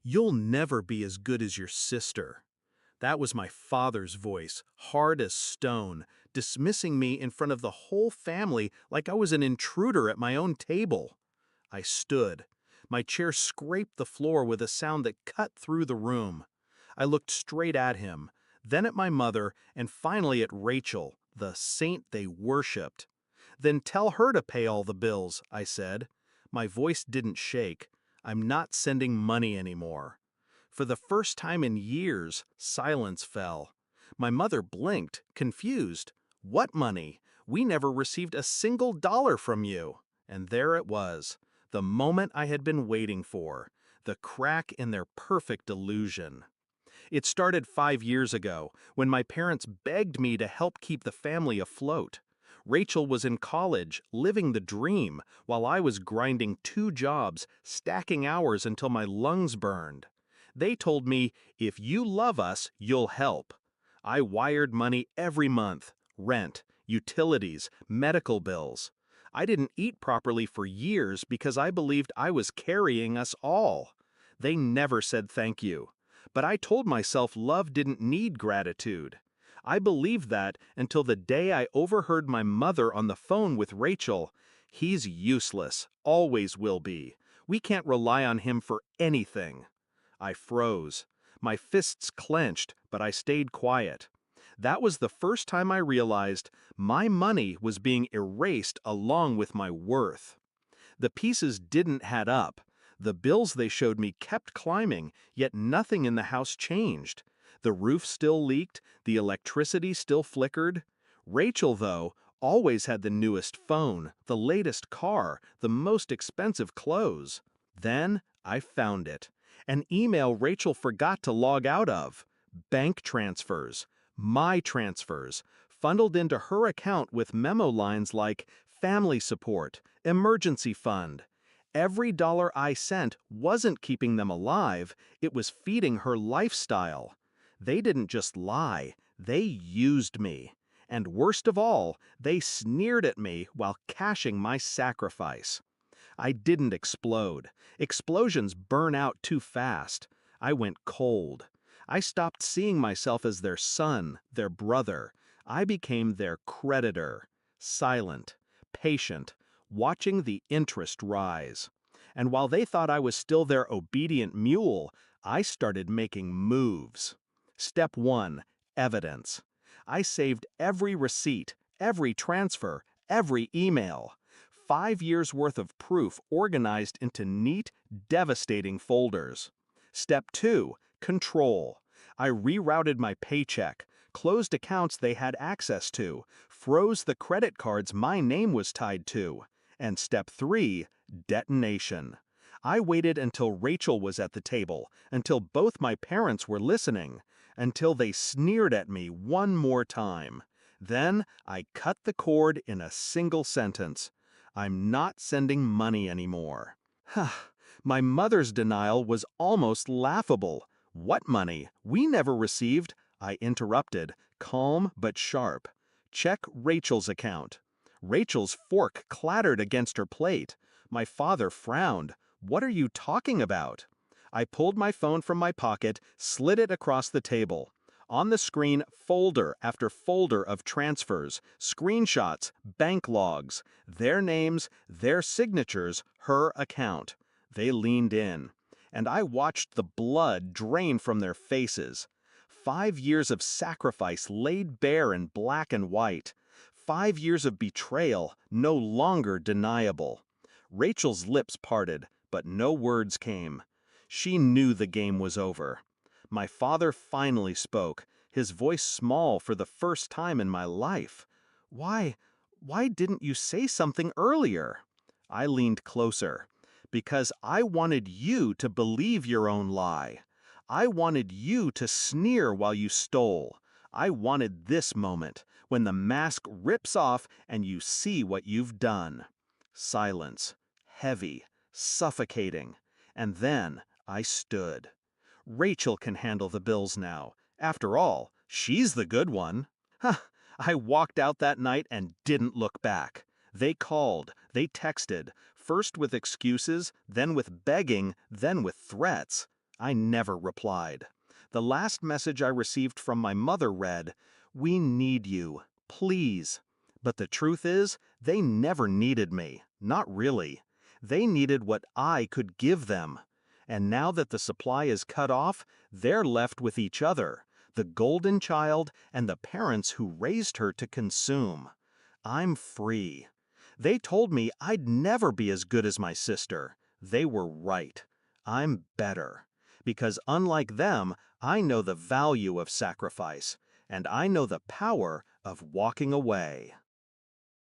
You'll never be as good as your sister. That was my father's voice, hard as stone, dismissing me in front of the whole family like I was an intruder at my own table. I stood. My chair scraped the floor with a sound that cut through the room. I looked straight at him, then at my mother, and finally at Rachel, the saint they worshipped. Then tell her to pay all the bills, I said. My voice didn't shake. I'm not sending money anymore. For the first time in years, silence fell. My mother blinked, confused. What money? We never received a single dollar from you. And there it was, the moment I had been waiting for, the crack in their perfect illusion. It started 5 years ago, when my parents begged me to help keep the family afloat. Rachel was in college, living the dream, while I was grinding 2 jobs, stacking hours until my lungs burned. They told me, if you love us, you'll help. I wired money every month, rent, utilities, medical bills. I didn't eat properly for years because I believed I was carrying us all. They never said thank you. But I told myself love didn't need gratitude. I believed that until the day I overheard my mother on the phone with Rachel. He's useless, always will be. We can't rely on him for anything. I froze. My fists clenched, but I stayed quiet. That was the first time I realized my money was being erased along with my worth. The pieces didn't add up. The bills they showed me kept climbing, yet nothing in the house changed. The roof still leaked, the electricity still flickered. Rachel, though, always had the newest phone, the latest car, the most expensive clothes. Then I found it. An email Rachel forgot to log out of. Bank transfers. My transfers. Funneled into her account with memo lines like family support, emergency fund. Every dollar I sent wasn't keeping them alive, it was feeding her lifestyle. They didn't just lie, they used me. And worst of all, they sneered at me while cashing my sacrifice. I didn't explode. Explosions burn out too fast. I went cold. I stopped seeing myself as their son, their brother. I became their creditor, silent, patient, watching the interest rise. And while they thought I was still their obedient mule, I started making moves. Step 1, evidence. I saved every receipt, every transfer, every email. 5 years' worth of proof organized into neat, devastating folders. Step 2, control. I rerouted my paycheck, closed accounts they had access to, froze the credit cards my name was tied to. And step 3, detonation. I waited until Rachel was at the table, until both my parents were listening, until they sneered at me one more time. Then I cut the cord in a single sentence. I'm not sending money anymore. My mother's denial was almost laughable. What money? We never received. I interrupted, calm but sharp. Check Rachel's account. Rachel's fork clattered against her plate. My father frowned. What are you talking about? I pulled my phone from my pocket, slid it across the table. On the screen, folder after folder of transfers, screenshots, bank logs, their names, their signatures, her account. They leaned in, and I watched the blood drain from their faces. 5 years of sacrifice laid bare in black and white. 5 years of betrayal, no longer deniable. Rachel's lips parted, but no words came. She knew the game was over. My father finally spoke, his voice small for the first time in my life. Why didn't you say something earlier? I leaned closer. Because I wanted you to believe your own lie. I wanted you to sneer while you stole. I wanted this moment, when the mask rips off and you see what you've done. Silence. Heavy. Suffocating. And then I stood. Rachel can handle the bills now. After all, she's the good one. I walked out that night and didn't look back. They called, they texted, first with excuses, then with begging, then with threats. I never replied. The last message I received from my mother read, "We need you, please." But the truth is, they never needed me, not really. They needed what I could give them. And now that the supply is cut off, they're left with each other, the golden child and the parents who raised her to consume. I'm free. They told me I'd never be as good as my sister. They were right. I'm better. Because unlike them, I know the value of sacrifice, and I know the power of walking away.